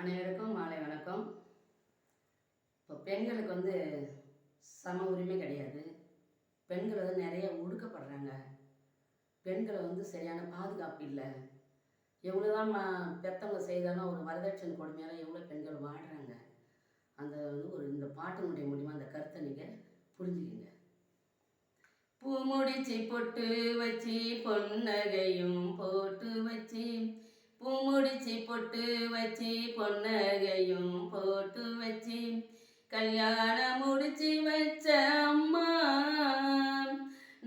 அனைவருக்கும் மாலை வணக்கம். இப்போ பெண்களுக்கு சம உரிமை கிடையாது. பெண்கள் நிறைய ஒடுக்கப்படுறாங்க. பெண்களை சரியான பாதுகாப்பு இல்லை. எவ்வளோதான் பெற்றவங்க செய்தாலும் ஒரு வரதட்சணை கொடுமையால் எவ்வளோ பெண்கள் வாடுறாங்க. அந்த இந்த பாட்டினுடைய மூலிமா அந்த கருத்தை நீங்கள் புரிஞ்சுக்கிங்க. பூ முடிச்சு பொட்டு வச்சு பொன்னகையும் போட்டு வச்சு, பூ முடிச்சு பொட்டு வச்சு பொன்னகையும் போட்டு வச்சு, கல்யாணம் முடிச்சு வச்ச அம்மா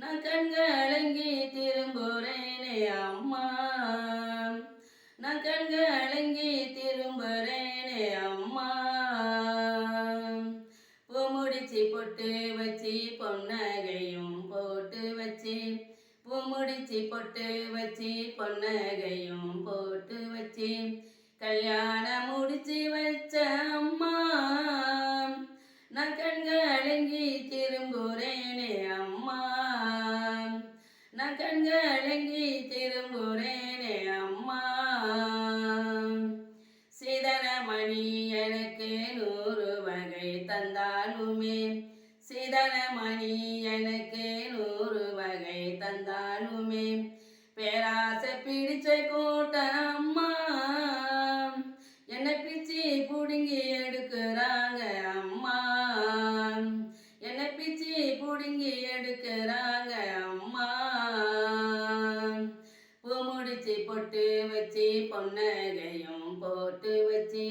நான் கண்களங்கி திரும்புறேனே அம்மா, நான் கண்களங்கி திரும்புறேனே அம்மா. பூ முடிச்சு பொட்டு வச்சு பொன்னகையும் போட்டு வச்சு, பூ முடிச்சு பொட்டு வச்சு பொன்னகையும் போட்டு வச்சு, கல்யாணம் முடிச்சு வச்ச அம்மா நான் கண்களங்கி திரும்புறேனே அம்மா, நான் கண்களங்கி திரும்புறேனே அம்மா. சீதனமணி எனக்கு 100 வகை தந்தாலுமே, சீதனமணி எனக்கு 100 வகை தந்தாலுமே, பேராசை பிடிச்ச கூட்டம் அம்மா என்னை பிச்சு புடுங்கி எடுக்கிறாங்க அம்மா, என்னை பிச்சு புடுங்கி எடுக்கிறாங்க அம்மா. பூ முடிச்சு பொட்டு வச்சு பொன்னகையும் போட்டு வச்சு,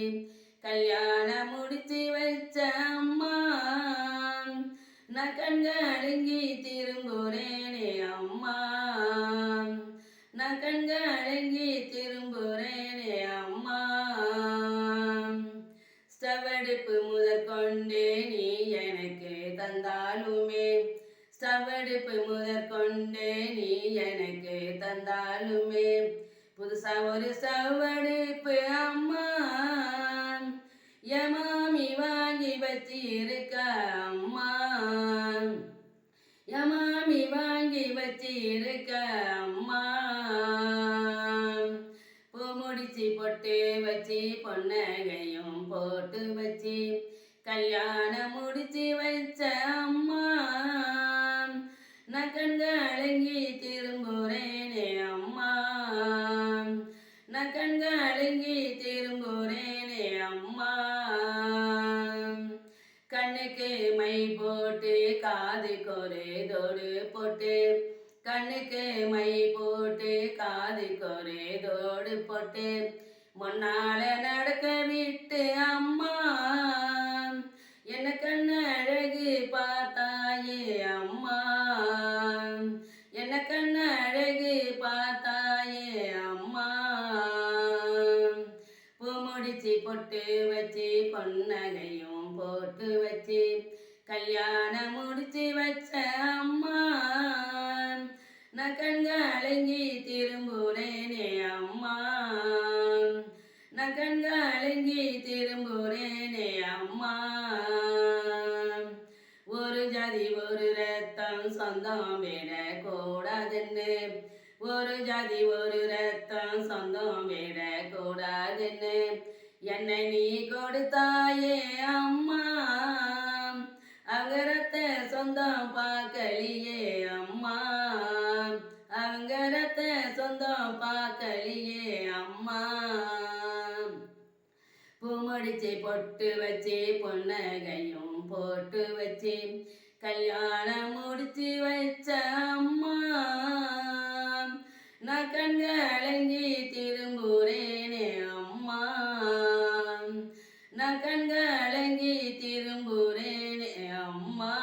கல்யாணம் முடிச்சு வச்ச அம்மா நான் கண்களங்கி திரும்புறேனே அம்மா, நான் கண்களங்கி திரும்புறேனே அம்மா. ஸ்டவடுப்பு முதற்கொண்டு நீ எனக்கு தந்தாலுமே, ஸ்டவடுப்பு முதற்கொண்டு நீ எனக்கு தந்தாலுமே, புதுசா ஒரு ஸ்டவடுப்பு அம்மா என் மாமி வாங்கி வச்சு இருக்க அம்மா, என் மாமி வாங்கி வச்சு இருக்க அம்மா. பூ முடிச்சு பொட்டு வச்சு பொன்னகையும் போட்டு வச்சு, கல்யாணம் முடிச்சு வச்ச அம்மா நான் கண்களங்கி திரும்புறேனே அம்மா, நான் கண்களங்கி திரும்புறேனே அம்மா. கண்ணுக்கு மை போட்டு காதுக்கு ஒரு தோடு போட்டு, கண்ணுக்கு மை போட்டு காதுக்கு ஒரு தோடு போட்டு, முன்னால நடக்க விட்டு அம்மா என்ன கண்ணழகு பார்த்தாயே அம்மா, என்ன கண்ணழகு பார்த்தாயே அம்மா. பூ முடிச்சு பொட்டு வச்சு பொன்னகையும் போட்டு வச்சு, கல்யாணம் முடிச்சு வச்ச அம்மா நான் கண்களங்கி திரும்புறேனே அம்மா, நான் கண்களங்கி திரும்புறேனே அம்மா. ஒரு ஜாதி ஒரு ரத்தம் சொந்தம் விட கூடாதுன்னு, ஒரு ஜாதி ஒரு ரத்தம் சொந்தம் விட கூடாதுன்னு என்னை நீ கொடுத்தாயே அம்மா, அவங்க ரத்த சொந்தம் பார்க்கலியே அம்மா, அவங்க ரத்த சொந்தம் பார்க்கலியே அம்மா. பூ முடிச்சு பொட்டு வச்சு பொன்னகையும் போட்டு வச்சு, கல்யாணம் முடிச்சு வச்ச அம்மா நான் கண்களங்கி திரும்புறேனே அம்மா, நான் கண்களங்கி திரும்புறேனே அம்மா.